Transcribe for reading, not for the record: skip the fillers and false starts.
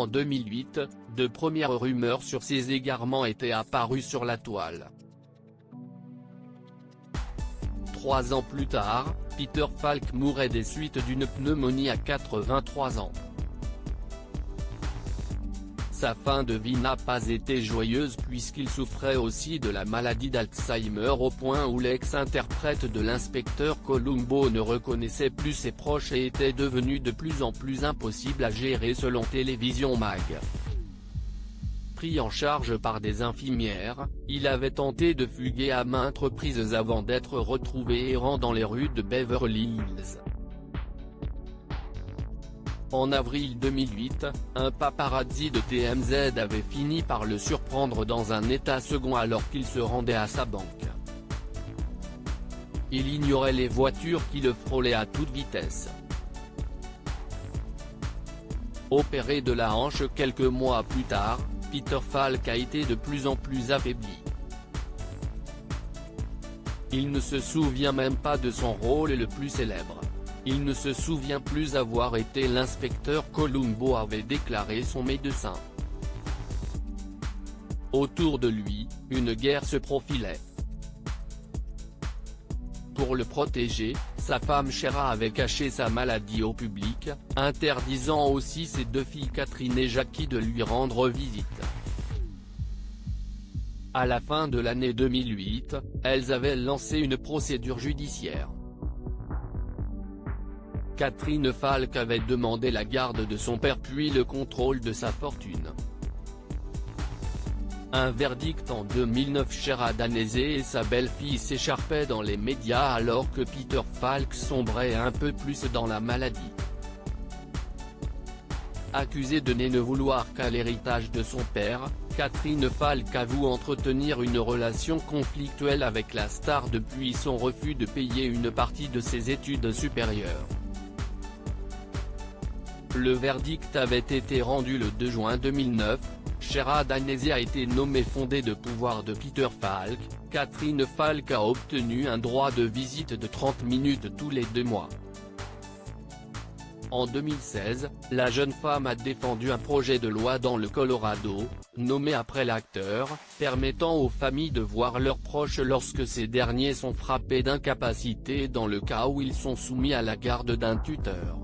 En 2008, de premières rumeurs sur ses égarements étaient apparues sur la toile. 3 ans plus tard, Peter Falk mourait des suites d'une pneumonie à 83 ans. Sa fin de vie n'a pas été joyeuse puisqu'il souffrait aussi de la maladie d'Alzheimer au point où l'ex-interprète de l'inspecteur Columbo ne reconnaissait plus ses proches et était devenu de plus en plus impossible à gérer selon Télévision Mag. Pris en charge par des infirmières, il avait tenté de fuguer à maintes reprises avant d'être retrouvé errant dans les rues de Beverly Hills. En avril 2008, un paparazzi de TMZ avait fini par le surprendre dans un état second alors qu'il se rendait à sa banque. Il ignorait les voitures qui le frôlaient à toute vitesse. Opéré de la hanche quelques mois plus tard, Peter Falk a été de plus en plus affaibli. Il ne se souvient même pas de son rôle le plus célèbre. Il ne se souvient plus avoir été l'inspecteur Columbo, avait déclaré son médecin. Autour de lui, une guerre se profilait. Pour le protéger, sa femme Shera avait caché sa maladie au public, interdisant aussi ses 2 filles Catherine et Jackie de lui rendre visite. À la fin de l'année 2008, elles avaient lancé une procédure judiciaire. Catherine Falk avait demandé la garde de son père puis le contrôle de sa fortune. Un verdict en 2009. Shera Danese et sa belle-fille s'écharpaient dans les médias alors que Peter Falk sombrait un peu plus dans la maladie. Accusée de ne vouloir qu'à l'héritage de son père, Catherine Falk avoue entretenir une relation conflictuelle avec la star depuis son refus de payer une partie de ses études supérieures. Le verdict avait été rendu le 2 juin 2009, Shera Danese a été nommée fondée de pouvoir de Peter Falk, Catherine Falk a obtenu un droit de visite de 30 minutes tous les 2 mois. En 2016, la jeune femme a défendu un projet de loi dans le Colorado, nommé après l'acteur, permettant aux familles de voir leurs proches lorsque ces derniers sont frappés d'incapacité dans le cas où ils sont soumis à la garde d'un tuteur.